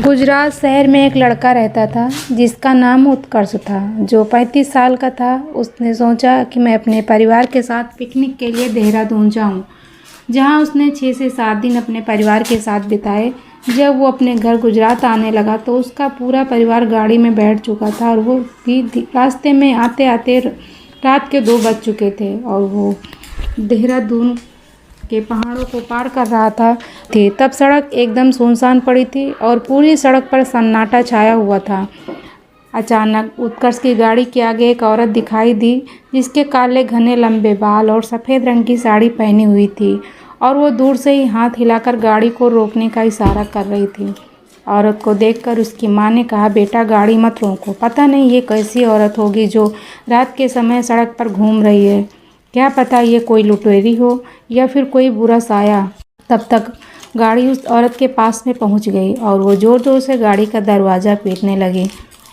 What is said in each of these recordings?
गुजरात शहर में एक लड़का रहता था जिसका नाम उत्कर्ष था, जो 35 साल का था। उसने सोचा कि मैं अपने परिवार के साथ पिकनिक के लिए देहरादून जाऊं, जहां उसने 6 से 7 दिन अपने परिवार के साथ बिताए। जब वो अपने घर गुजरात आने लगा तो उसका पूरा परिवार गाड़ी में बैठ चुका था और वो भी रास्ते में आते आते रात के 2 बज चुके थे और वो देहरादून के पहाड़ों को पार कर रहा था। तब सड़क एकदम सुनसान पड़ी थी और पूरी सड़क पर सन्नाटा छाया हुआ था। अचानक उत्कर्ष की गाड़ी के आगे एक औरत दिखाई दी, जिसके काले घने लंबे बाल और सफ़ेद रंग की साड़ी पहनी हुई थी और वो दूर से ही हाथ हिलाकर गाड़ी को रोकने का इशारा कर रही थी। औरत को देखकर उसकी माँ ने कहा, बेटा गाड़ी मत रोको, पता नहीं ये कैसी औरत होगी जो रात के समय सड़क पर घूम रही है। क्या पता ये कोई लुटेरी हो या फिर कोई बुरा साया। तब तक गाड़ी उस औरत के पास में पहुंच गई और वो ज़ोर ज़ोर से गाड़ी का दरवाज़ा पीटने लगी।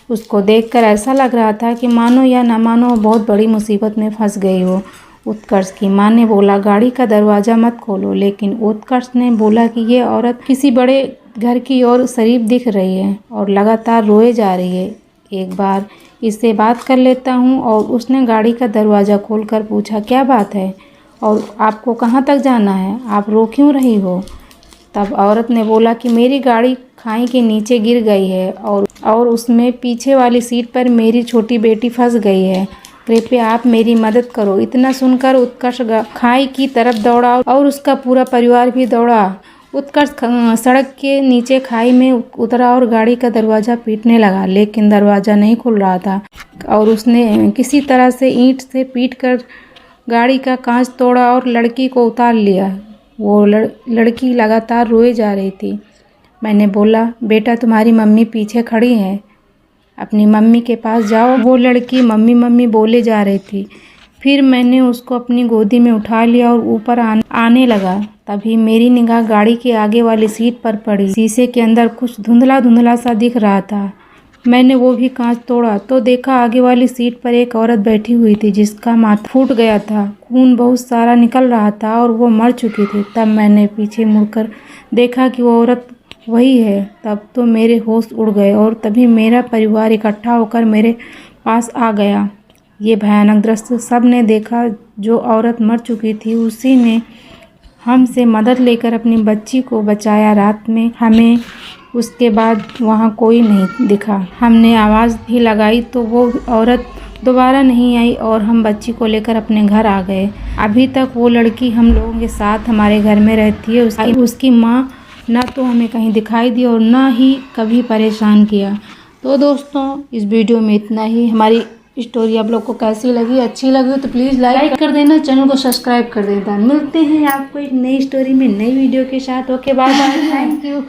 उसको देखकर ऐसा लग रहा था कि मानो या न मानो बहुत बड़ी मुसीबत में फंस गई हो। उत्कर्ष की माँ ने बोला, गाड़ी का दरवाज़ा मत खोलो, लेकिन उत्कर्ष ने बोला कि ये औरत किसी बड़े घर की ओर शरीफ दिख रही है और लगातार रोए जा रही है। एक बार इससे बात कर लेता हूँ। और उसने गाड़ी का दरवाज़ा खोलकर पूछा, क्या बात है और आपको कहाँ तक जाना है, आप रो क्यों रही हो? तब औरत ने बोला कि मेरी गाड़ी खाई के नीचे गिर गई है और उसमें पीछे वाली सीट पर मेरी छोटी बेटी फंस गई है, कृपया आप मेरी मदद करो। इतना सुनकर उत्कर्ष खाई की तरफ दौड़ा और उसका पूरा परिवार भी दौड़ा। उत्कर्ष सड़क के नीचे खाई में उतरा और गाड़ी का दरवाज़ा पीटने लगा, लेकिन दरवाज़ा नहीं खुल रहा था और उसने किसी तरह से ईंट से पीटकर गाड़ी का कांच तोड़ा और लड़की को उतार लिया। वो लड़की लगातार रोए जा रही थी। मैंने बोला, बेटा तुम्हारी मम्मी पीछे खड़ी है, अपनी मम्मी के पास जाओ। वो लड़की मम्मी मम्मी बोले जा रही थी। फिर मैंने उसको अपनी गोदी में उठा लिया और ऊपर आने लगा। तभी मेरी निगाह गाड़ी के आगे वाली सीट पर पड़ी। शीशे के अंदर कुछ धुंधला धुंधला सा दिख रहा था। मैंने वो भी कांच तोड़ा तो देखा आगे वाली सीट पर एक औरत बैठी हुई थी, जिसका माथा फूट गया था, खून बहुत सारा निकल रहा था और वो मर चुकी थी। तब मैंने पीछे मुड़कर देखा कि वो औरत वही है। तब तो मेरे होश उड़ गए और तभी मेरा परिवार इकट्ठा होकर मेरे पास आ गया। ये भयानक दृश्य सब ने देखा। जो औरत मर चुकी थी उसी ने हमसे मदद लेकर अपनी बच्ची को बचाया। रात में हमें उसके बाद वहाँ कोई नहीं दिखा। हमने आवाज़ भी लगाई तो वो औरत दोबारा नहीं आई और हम बच्ची को लेकर अपने घर आ गए। अभी तक वो लड़की हम लोगों के साथ हमारे घर में रहती है। उसकी माँ ना तो हमें कहीं दिखाई दी और ना ही कभी परेशान किया। तो दोस्तों, इस वीडियो में इतना ही। हमारी स्टोरी आप लोग को कैसी लगी, अच्छी लगी हो तो प्लीज़ लाइक कर देना, चैनल को सब्सक्राइब कर देना। मिलते हैं आपको एक नई स्टोरी में नई वीडियो के साथ। Okay, bye bye, thank you.